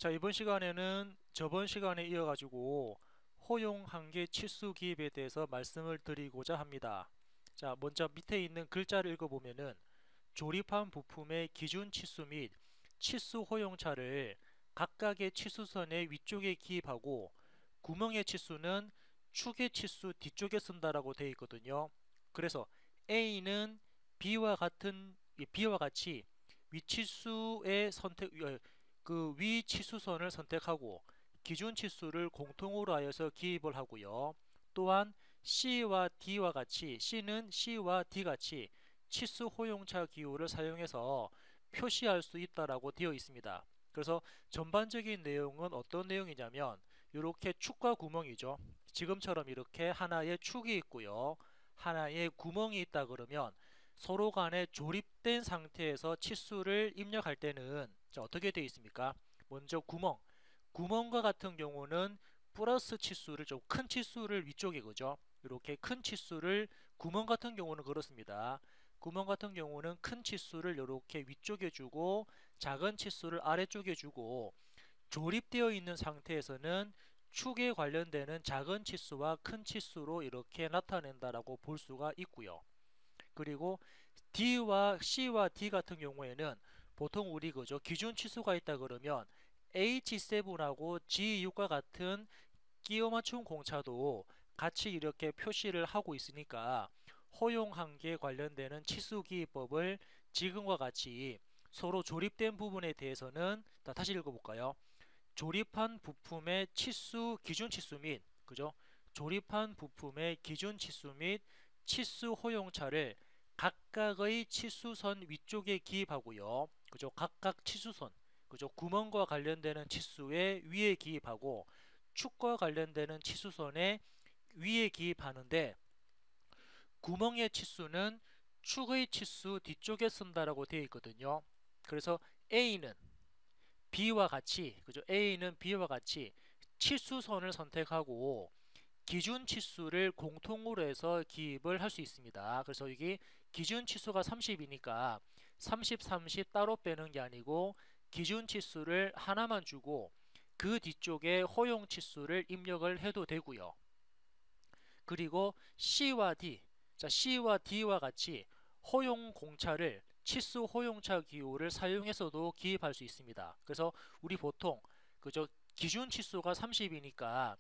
자, 이번 시간에는 저번 시간에 이어가지고 허용 한계 치수 기입에 대해서 말씀을 드리고자 합니다. 자, 먼저 밑에 있는 글자를 읽어보면은 조립한 부품의 기준 치수 및 치수 허용차를 각각의 치수선의 위쪽에 기입하고 구멍의 치수는 축의 치수 뒤쪽에 쓴다라고 되어 있거든요. 그래서 A는 B와 같이 위치수의 선택 그 위 치수선을 선택하고 기준 치수를 공통으로 하여서 기입을 하고요. 또한 C와 D와 같이 C는 C와 D 같이 치수 호용차 기호를 사용해서 표시할 수 있다라고 되어 있습니다. 그래서 전반적인 내용은 어떤 내용이냐면 이렇게 축과 구멍이죠. 지금처럼 이렇게 하나의 축이 있고요. 하나의 구멍이 있다 그러면 서로 간에 조립된 상태에서 치수를 입력할 때는 어떻게 되어 있습니까? 먼저 구멍과 같은 경우는 플러스 치수를 좀 큰 치수를 위쪽에 그죠? 이렇게 큰 치수를 구멍 같은 경우는 그렇습니다. 구멍 같은 경우는 큰 치수를 이렇게 위쪽에 주고 작은 치수를 아래쪽에 주고 조립되어 있는 상태에서는 축에 관련되는 작은 치수와 큰 치수로 이렇게 나타낸다라고 볼 수가 있고요. 그리고 C와 D 같은 경우에는 보통 우리 그죠 기준 치수가 있다 그러면 H7하고 G6과 같은 끼워 맞춘 공차도 같이 이렇게 표시를 하고 있으니까 허용 한계에 관련되는 치수 기입법을 지금과 같이 서로 조립된 부분에 대해서는 다시 읽어볼까요? 조립한 부품의 치수 기준 치수 및 그죠? 조립한 부품의 기준 치수 및 치수 허용차를 각각의 치수선 위쪽에 기입하고요. 그죠? 각각 치수선 그죠? 구멍과 관련되는 치수에 위에 기입하고 축과 관련되는 치수선에 위에 기입하는데 구멍의 치수는 축의 치수 뒤쪽에 쓴다라고 되어 있거든요. 그래서 A는 B와 같이 그죠? A는 B와 같이 치수선을 선택하고 기준 치수를 공통으로 해서 기입을 할 수 있습니다. 그래서 이게 기준 치수가 30이니까 30, 30 따로 빼는 게 아니고 기준 치수를 하나만 주고 그 뒤쪽에 허용 치수를 입력을 해도 되고요. 그리고 C와 D, 자 C와 D와 같이 허용 공차를 치수 허용차 기호를 사용해서도 기입할 수 있습니다. 그래서 우리 보통 그저 기준 치수가 30이니까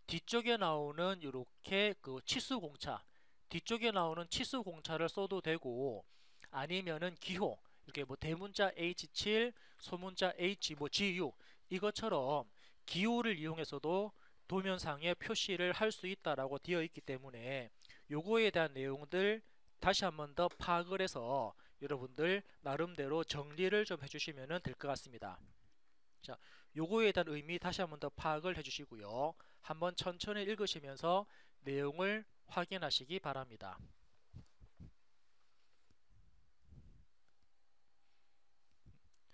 뒤쪽에 나오는 이렇게 그 치수 공차, 뒤쪽에 나오는 치수 공차를 써도 되고 아니면은 기호 이렇게 뭐 대문자 H7, 소문자 H 뭐 G6 이것처럼 기호를 이용해서도 도면상에 표시를 할 수 있다라고 되어 있기 때문에 요거에 대한 내용들 다시 한번 더 파악을 해서 여러분들 나름대로 정리를 좀 해주시면 될 것 같습니다. 자, 요거에 대한 의미 다시 한번 더 파악을 해주시고요. 한번 천천히 읽으시면서 내용을 확인하시기 바랍니다.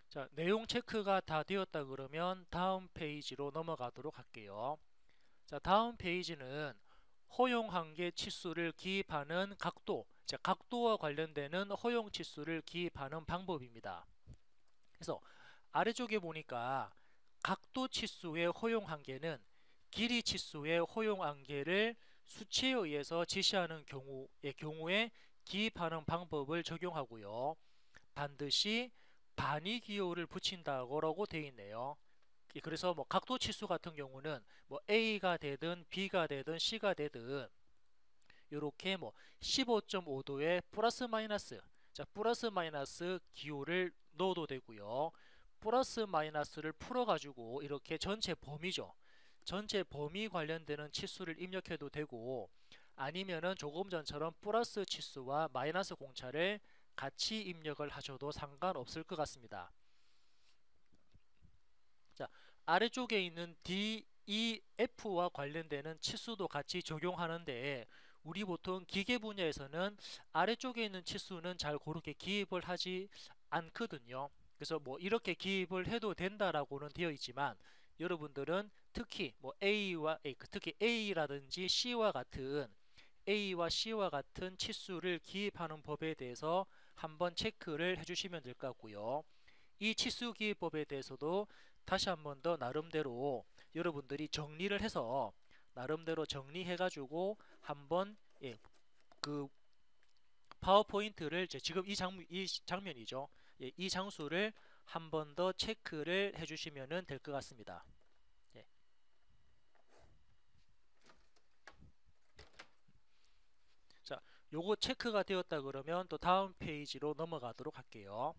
자, 내용 체크가 다 되었다 그러면 다음 페이지로 넘어가도록 할게요. 자, 다음 페이지는 허용 한계 치수를 기입하는 각도, 자, 각도와 관련되는 허용 치수를 기입하는 방법입니다. 그래서 아래쪽에 보니까 각도 치수의 허용 한계는 길이 치수의 허용 한계를 수치에 의해서 지시하는 경우에 기입하는 방법을 적용하고요. 반드시 반위 기호를 붙인다고 되어 있네요. 그래서 뭐 각도 치수 같은 경우는 뭐 A가 되든 B가 되든 C가 되든 이렇게 뭐 15.5도의 플러스 마이너스 자 플러스 마이너스 기호를 넣어도 되고요. 플러스 마이너스를 풀어 가지고 이렇게 전체 범위죠. 전체 범위 관련되는 치수를 입력해도 되고 아니면은 조금 전처럼 플러스 치수와 마이너스 공차를 같이 입력을 하셔도 상관없을 것 같습니다. 자, 아래쪽에 있는 D, E, F와 관련되는 치수도 같이 적용하는데 우리 보통 기계 분야에서는 아래쪽에 있는 치수는 잘 그렇게 기입을 하지 않거든요. 그래서 뭐 이렇게 기입을 해도 된다라고는 되어 있지만 여러분들은 특히 뭐 특히 A와 C와 같은 치수를 기입하는 법에 대해서 한번 체크를 해주시면 될 것 같고요. 이 치수 기입법에 대해서도 다시 한 번 더 나름대로 여러분들이 정리를 해서 나름대로 정리해 가지고 한번 그 파워포인트를 지금 이 장면이죠. 이 장수를 한 번 더 체크를 해주시면 될 것 같습니다. 예. 자, 요거 체크가 되었다 그러면 또 다음 페이지로 넘어가도록 할게요.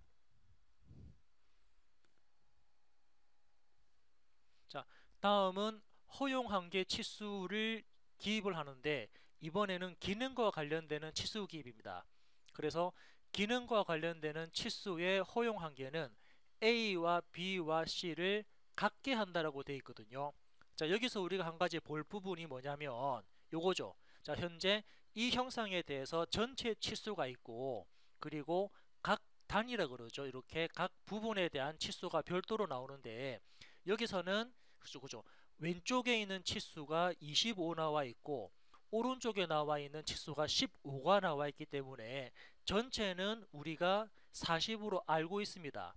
자, 다음은 허용한계 치수를 기입을 하는데 이번에는 기능과 관련되는 치수 기입입니다. 그래서 기능과 관련되는 치수의 허용한계는 A와 B와 C를 같게 한다라고 되어 있거든요. 자, 여기서 우리가 한 가지 볼 부분이 뭐냐면 요거죠. 자, 현재 이 형상에 대해서 전체 치수가 있고 그리고 각 단위라 그러죠. 이렇게 각 부분에 대한 치수가 별도로 나오는데 여기서는 그죠. 왼쪽에 있는 치수가 25 나와 있고 오른쪽에 나와 있는 치수가 15가 나와 있기 때문에 전체는 우리가 40으로 알고 있습니다.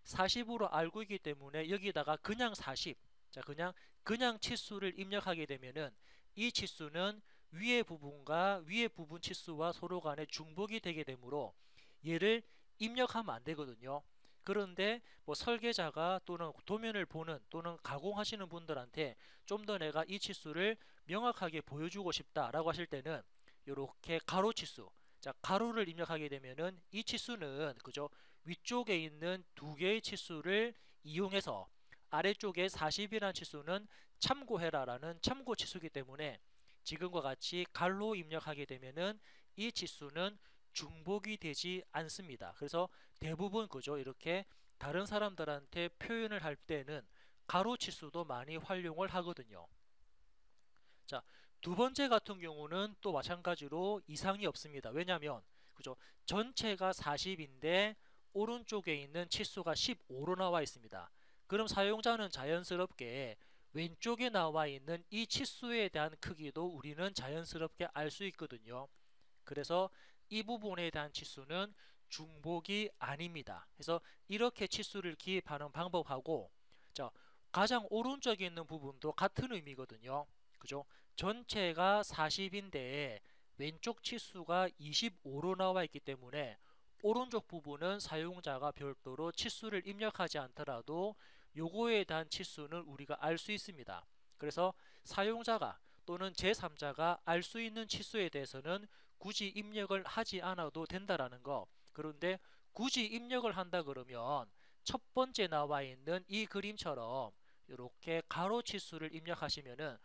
40으로 알고 있기 때문에 여기다가 그냥 40, 자 그냥 치수를 입력하게 되면은 이 치수는 위의 부분과 위의 부분 치수와 서로 간에 중복이 되게 되므로 얘를 입력하면 안 되거든요. 그런데 뭐 설계자가 또는 도면을 보는 또는 가공하시는 분들한테 좀 더 내가 이 치수를 명확하게 보여주고 싶다라고 하실 때는 이렇게 가로 치수, 자 가로를 입력하게 되면은 이 치수는 그죠, 위쪽에 있는 두 개의 치수를 이용해서 아래쪽에 40이라는 치수는 참고해라라는 참고 치수이기 때문에 지금과 같이 갈로 입력하게 되면은 이 치수는 중복이 되지 않습니다. 그래서 대부분 그죠, 이렇게 다른 사람들한테 표현을 할 때는 가로 치수도 많이 활용을 하거든요. 자, 두 번째 같은 경우는 또 마찬가지로 이상이 없습니다. 왜냐하면 그죠, 전체가 40인데 오른쪽에 있는 치수가 15로 나와 있습니다. 그럼 사용자는 자연스럽게 왼쪽에 나와 있는 이 치수에 대한 크기도 우리는 자연스럽게 알 수 있거든요. 그래서 이 부분에 대한 치수는 중복이 아닙니다. 그래서 이렇게 치수를 기입하는 방법하고, 자, 가장 오른쪽에 있는 부분도 같은 의미거든요. 그죠? 전체가 40인데 왼쪽 치수가 25로 나와 있기 때문에 오른쪽 부분은 사용자가 별도로 치수를 입력하지 않더라도 요거에 대한 치수는 우리가 알 수 있습니다. 그래서 사용자가 또는 제3자가 알 수 있는 치수에 대해서는 굳이 입력을 하지 않아도 된다라는 거. 그런데 굳이 입력을 한다 그러면 첫 번째 나와 있는 이 그림처럼 이렇게 가로 치수를 입력하시면은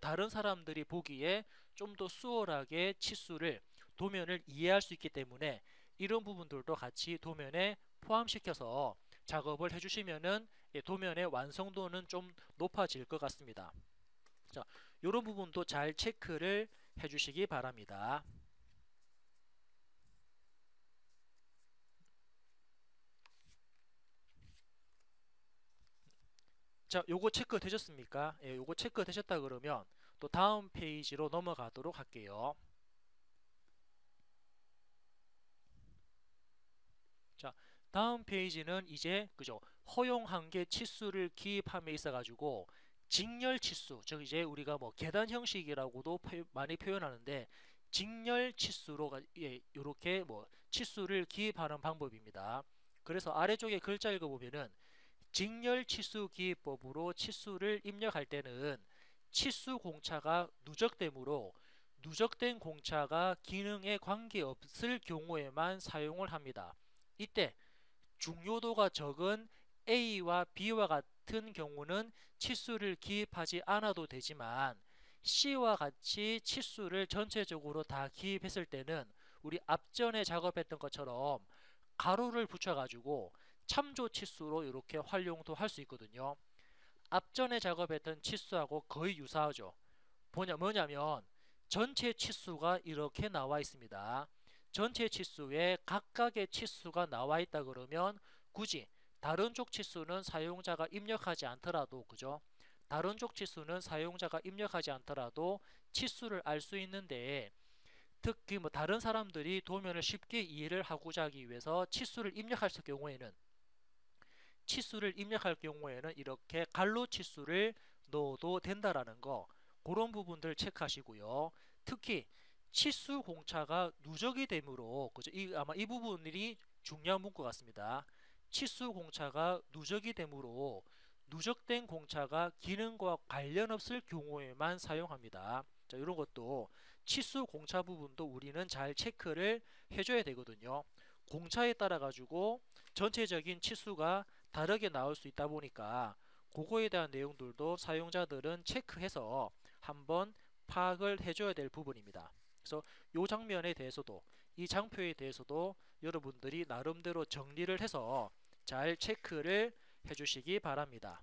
다른 사람들이 보기에 좀 더 수월하게 치수를 도면을 이해할 수 있기 때문에 이런 부분들도 같이 도면에 포함시켜서 작업을 해주시면은 도면의 완성도는 좀 높아질 것 같습니다. 자, 이런 부분도 잘 체크를 해주시기 바랍니다. 자, 요거 체크 되셨습니까? 예, 요거 체크 되셨다 그러면 또 다음 페이지로 넘어가도록 할게요. 자, 다음 페이지는 이제 그죠, 허용한계 치수를 기입함에 있어 가지고 직렬 치수, 즉 이제 우리가 뭐 계단 형식이라고도 많이 표현하는데 직렬 치수로 이렇게 뭐 치수를 기입하는 방법입니다. 그래서 아래쪽에 글자 읽어보면은 직렬 치수 기입법으로 치수를 입력할 때는 치수 공차가 누적되므로 누적된 공차가 기능에 관계없을 경우에만 사용을 합니다. 이때 중요도가 적은 A와 B와 같은 경우는 치수를 기입하지 않아도 되지만 C와 같이 치수를 전체적으로 다 기입했을 때는 우리 앞전에 작업했던 것처럼 가로를 붙여가지고 참조 치수로 이렇게 활용도 할 수 있거든요. 앞전에 작업했던 치수하고 거의 유사하죠. 뭐냐면 전체 치수가 이렇게 나와 있습니다. 전체 치수에 각각의 치수가 나와 있다 그러면 굳이 다른 쪽 치수는 사용자가 입력하지 않더라도 그죠? 다른 쪽 치수는 사용자가 입력하지 않더라도 치수를 알 수 있는데 특히 뭐 다른 사람들이 도면을 쉽게 이해를 하고자 하기 위해서 치수를 입력할 경우에는 치수를 입력할 경우에는 이렇게 갈로 치수를 넣어도 된다라는 거, 그런 부분들 체크하시고요. 특히 치수 공차가 누적이 되므로, 그죠? 아마 이 부분이 중요한 문구 같습니다. 치수 공차가 누적이 되므로 누적된 공차가 기능과 관련 없을 경우에만 사용합니다. 자, 이런 것도 치수 공차 부분도 우리는 잘 체크를 해줘야 되거든요. 공차에 따라 가지고 전체적인 치수가 다르게 나올 수 있다 보니까 그거에 대한 내용들도 사용자들은 체크해서 한번 파악을 해줘야 될 부분입니다. 그래서 이 장면에 대해서도, 이 장표에 대해서도 여러분들이 나름대로 정리를 해서 잘 체크를 해주시기 바랍니다.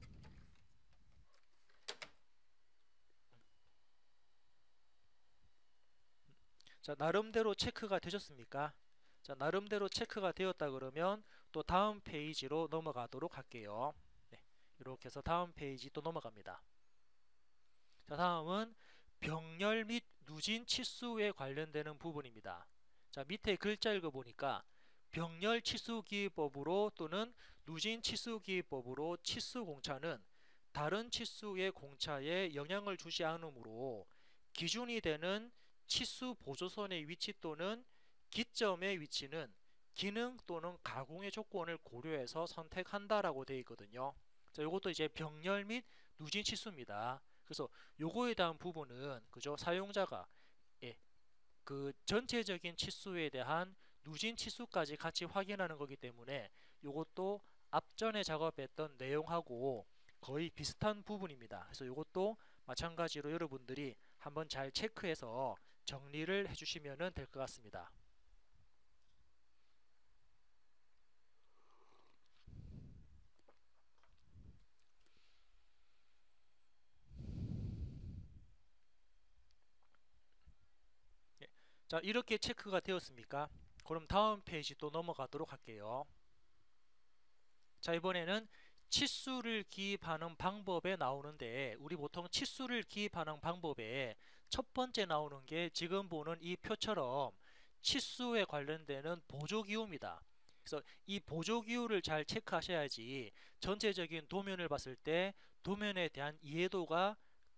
자, 나름대로 체크가 되셨습니까? 자, 나름대로 체크가 되었다 그러면 또 다음 페이지로 넘어가도록 할게요. 네, 이렇게 해서 다음 페이지 또 넘어갑니다. 자, 다음은 병렬 및 누진 치수에 관련되는 부분입니다. 자, 밑에 글자 읽어보니까 병렬 치수기법으로 또는 누진 치수기법으로 치수 공차는 다른 치수의 공차에 영향을 주지 않으므로 기준이 되는 치수 보조선의 위치 또는 기점의 위치는 기능 또는 가공의 조건을 고려해서 선택한다라고 되어 있거든요. 자, 이것도 이제 병렬 및 누진 치수입니다. 그래서 요거에 대한 부분은, 그죠, 사용자가 그 전체적인 치수에 대한 누진 치수까지 같이 확인하는 거기 때문에 요것도 앞전에 작업했던 내용하고 거의 비슷한 부분입니다. 그래서 요것도 마찬가지로 여러분들이 한번 잘 체크해서 정리를 해주시면 될 것 같습니다. 예. 자, 이렇게 체크가 되었습니까? 그럼 다음 페이지 또 넘어가도록 할게요. 자, 이번에는 치수를 기입하는 방법에 나오는데, 우리 보통 치수를 기입하는 방법에 첫 번째 나오는 게 지금 보는 이 표처럼 치수에 관련되는 보조기호입니다. 그래서 이 보조기호를 잘 체크하셔야지 전체적인 도면을 봤을 때 도면에 대한 이해도가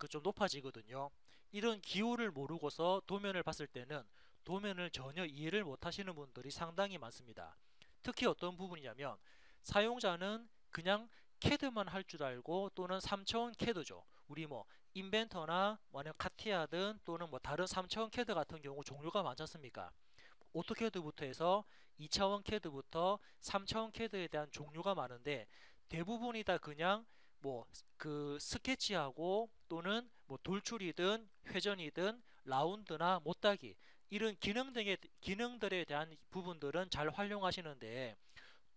좀 높아지거든요. 이런 기호를 모르고서 도면을 봤을 때는 도면을 전혀 이해를 못 하시는 분들이 상당히 많습니다. 특히 어떤 부분이냐면 사용자는 그냥 CAD만 할 줄 알고, 또는 3차원 CAD죠. 우리 뭐 인벤터나 만약 카티아든 또는 뭐 다른 3차원 CAD 같은 경우 종류가 많지 않습니까? 오토캐드부터 해서 2차원 CAD부터 3차원 CAD에 대한 종류가 많은데 대부분이 다 그냥 뭐 그 스케치하고 또는 뭐 돌출이든 회전이든 라운드나 못따기 이런 기능들에 대한 부분들은 잘 활용하시는데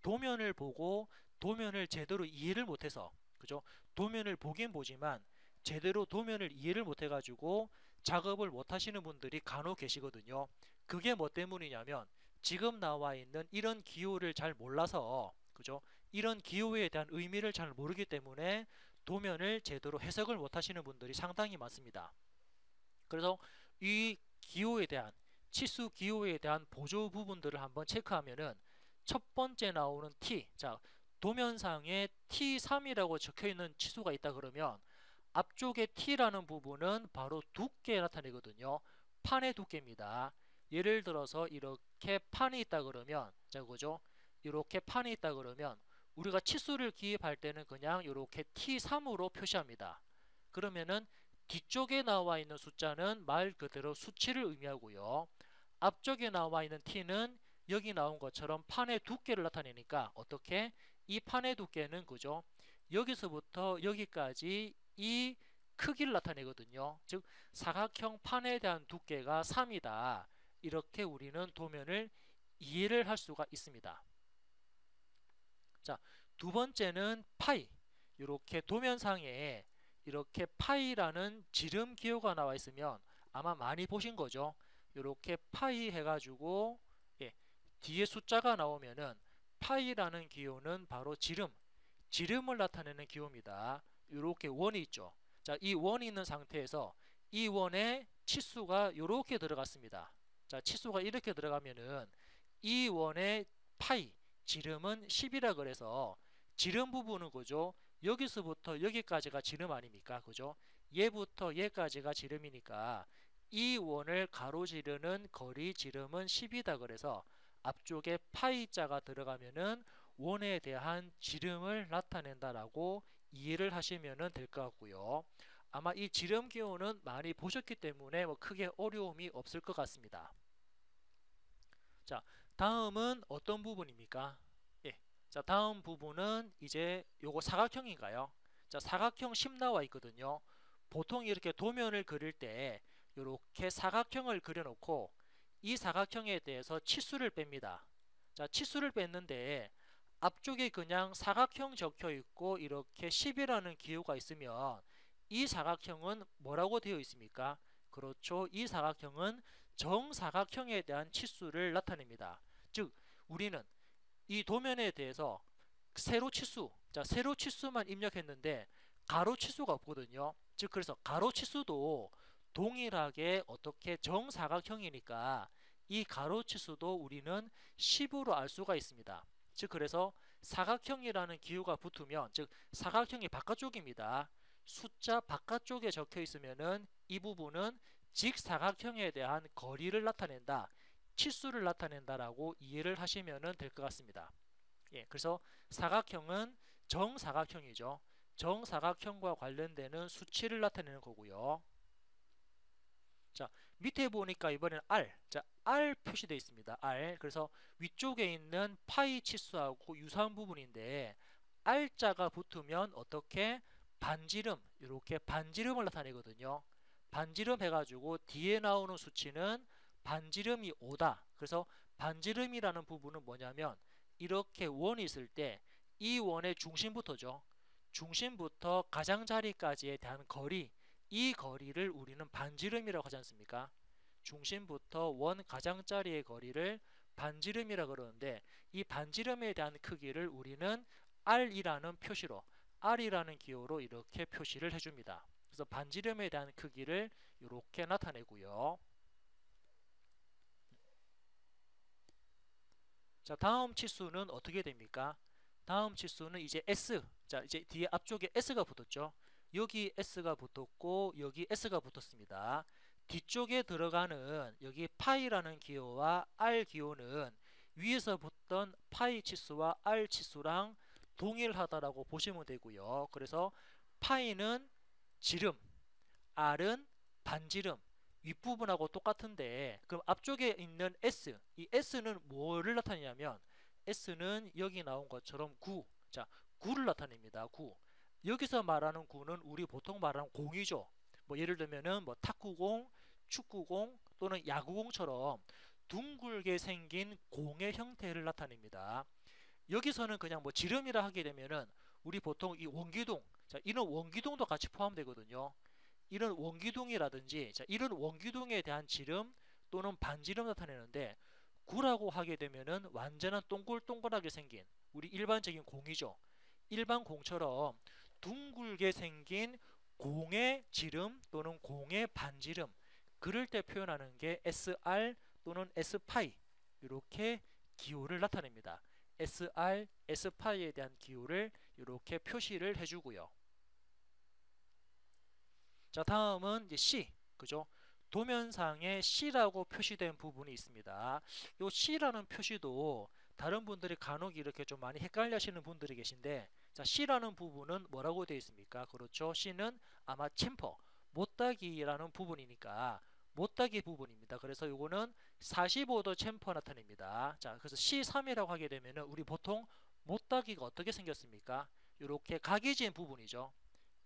도면을 보고 도면을 제대로 이해를 못해서, 그죠? 도면을 보긴 보지만 제대로 도면을 이해를 못해 가지고 작업을 못 하시는 분들이 간혹 계시거든요. 그게 뭐 때문이냐면 지금 나와 있는 이런 기호를 잘 몰라서, 그죠? 이런 기호에 대한 의미를 잘 모르기 때문에 도면을 제대로 해석을 못 하시는 분들이 상당히 많습니다. 그래서 이 기호에 대한, 치수 기호에 대한 보조 부분들을 한번 체크하면은 첫 번째 나오는 T, 자, 도면상에 T3이라고 적혀 있는 치수가 있다 그러면 앞쪽에 T라는 부분은 바로 두께 나타내거든요. 판의 두께입니다. 예를 들어서 이렇게 판이 있다 그러면, 자, 그죠? 이렇게 판이 있다 그러면 우리가 치수를 기입할 때는 그냥 이렇게 T3으로 표시합니다. 그러면은 뒤쪽에 나와 있는 숫자는 말 그대로 수치를 의미하고요. 앞쪽에 나와 있는 T는 여기 나온 것처럼 판의 두께를 나타내니까 어떻게? 이 판의 두께는, 그죠, 여기서부터 여기까지 이 크기를 나타내거든요. 즉 사각형 판에 대한 두께가 3이다. 이렇게 우리는 도면을 이해를 할 수가 있습니다. 자, 두 번째는 파이. 이렇게 도면상에 이렇게 파이라는 지름 기호가 나와 있으면 아마 많이 보신 거죠. 이렇게 파이 해가지고 뒤에 숫자가 나오면은 파이라는 기호는 바로 지름을 나타내는 기호입니다. 이렇게 원이 있죠. 자, 이 원이 있는 상태에서 이 원에 치수가 이렇게 들어갔습니다. 자, 치수가 이렇게 들어가면은 이 원의 파이 지름은 10이라 그래서 지름 부분은 그죠? 여기서부터 여기까지가 지름 아닙니까? 그죠? 얘부터 얘까지가 지름이니까 이 원을 가로지르는 거리 지름은 10이다. 그래서 앞쪽에 파이자가 들어가면은 원에 대한 지름을 나타낸다라고 이해를 하시면 될 것 같고요. 아마 이 지름 기호는 많이 보셨기 때문에 뭐 크게 어려움이 없을 것 같습니다. 자, 다음은 어떤 부분입니까? 예. 자, 다음 부분은 이제 요거 사각형인가요? 자, 사각형 10 나와 있거든요. 보통 이렇게 도면을 그릴 때 이렇게 사각형을 그려놓고 이 사각형에 대해서 치수를 뺍니다. 자, 치수를 뺐는데 앞쪽에 그냥 사각형 적혀 있고 이렇게 10이라는 기호가 있으면 이 사각형은 뭐라고 되어 있습니까? 그렇죠. 이 사각형은 정사각형에 대한 치수를 나타냅니다. 즉, 우리는 이 도면에 대해서 세로 치수, 자, 세로 치수만 입력했는데 가로 치수가 없거든요. 즉, 그래서 가로 치수도 동일하게 어떻게 정사각형이니까 이 가로 치수도 우리는 10으로 알 수가 있습니다. 즉, 그래서 사각형이라는 기호가 붙으면, 즉 사각형이 바깥쪽입니다. 숫자 바깥쪽에 적혀 있으면은 이 부분은 직사각형에 대한 거리를 나타낸다, 치수를 나타낸다라고 이해를 하시면 될 것 같습니다. 예, 그래서 사각형은 정사각형이죠. 정사각형과 관련되는 수치를 나타내는 거고요. 자, 밑에 보니까 이번에는 R, 자, R 표시되어 있습니다. R. 그래서 위쪽에 있는 파이 치수하고 유사한 부분인데 R자가 붙으면 어떻게 반지름, 이렇게 반지름을 나타내거든요. 반지름 해가지고 뒤에 나오는 수치는 반지름이 5다. 그래서 반지름이라는 부분은 뭐냐면 이렇게 원이 있을 때 이 원의 중심부터죠. 중심부터 가장자리까지에 대한 거리, 이 거리를 우리는 반지름이라고 하지 않습니까? 중심부터 원 가장자리의 거리를 반지름이라고 그러는데 이 반지름에 대한 크기를 우리는 R이라는 표시로, R이라는 기호로 이렇게 표시를 해줍니다. 그래서 반지름에 대한 크기를 이렇게 나타내고요. 자, 다음 치수는 어떻게 됩니까? 다음 치수는 이제 S. 자, 이제 뒤에 앞쪽에 S가 붙었죠. 여기 S가 붙었고 여기 S가 붙었습니다. 뒤쪽에 들어가는 여기 파이라는 기호와 R 기호는 위에서 붙던 파이 치수와 R 치수랑 동일하다라고 보시면 되고요. 그래서 파이는 지름, R은 반지름, 윗부분하고 똑같은데 그럼 앞쪽에 있는 S, 이 S는 뭐를 나타내냐면 S는 여기 나온 것처럼 9, 자, 9를 나타냅니다. 9. 여기서 말하는 9는 우리 보통 말하는 공이죠. 뭐 예를 들면은 뭐 탁구공, 축구공 또는 야구공처럼 둥글게 생긴 공의 형태를 나타냅니다. 여기서는 그냥 뭐 지름이라 하게 되면은 우리 보통 이 원기둥, 자, 이런 원기둥도 같이 포함되거든요. 이런 원기둥이라든지, 자, 이런 원기둥에 대한 지름 또는 반지름 나타내는데 9라고 하게 되면은 완전한 동글동글하게 생긴 우리 일반적인 공이죠. 일반 공처럼 둥글게 생긴 공의 지름 또는 공의 반지름, 그럴 때 표현하는 게 SR 또는 S파이, 이렇게 기호를 나타냅니다. SR, S파이에 대한 기호를 이렇게 표시를 해주고요. 자, 다음은 이제 C, 그죠? 도면상에 C라고 표시된 부분이 있습니다. 이 C라는 표시도 다른 분들이 간혹 이렇게 좀 많이 헷갈려 하시는 분들이 계신데, 자, C라는 부분은 뭐라고 되어 있습니까? 그렇죠. C는 아마 챔퍼, 못따기라는 부분이니까 못따기 부분입니다. 그래서 이거는 45도 챔퍼 나타냅니다. 자, 그래서 C3이라고 하게 되면 우리 보통 못따기가 어떻게 생겼습니까? 이렇게 각이진 부분이죠.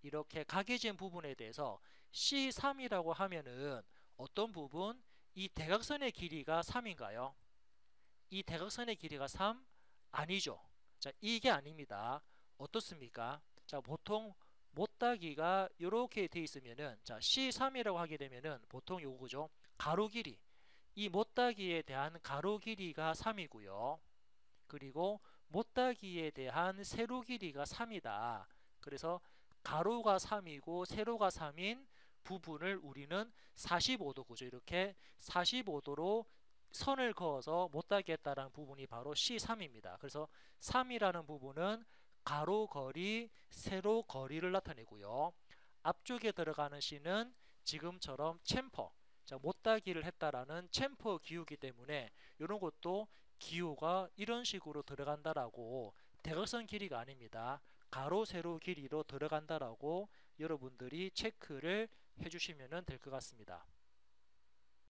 이렇게 각이진 부분에 대해서 C3이라고 하면은 어떤 부분? 이 대각선의 길이가 3인가요? 이 대각선의 길이가 3? 아니죠. 자, 이게 아닙니다. 어떻습니까? 자, 보통 못따기가 이렇게 돼 있으면은, 자, C3이라고 하게 되면은 보통 요거죠. 가로 길이. 이 못따기에 대한 가로 길이가 3이고요. 그리고 못따기에 대한 세로 길이가 3이다. 그래서 가로가 3이고 세로가 3인 부분을 우리는 45도, 그죠? 이렇게 45도로 선을 그어서 못따기 했다는 부분이 바로 C3입니다. 그래서 3이라는 부분은 가로 거리, 세로 거리를 나타내고요. 앞쪽에 들어가는 시는 지금처럼 챔퍼, 자, 못다기를 했다라는 챔퍼 기호이기 때문에 이런 것도 기호가 이런 식으로 들어간다라고 대각선 길이가 아닙니다. 가로, 세로 길이로 들어간다라고 여러분들이 체크를 해주시면 될 것 같습니다.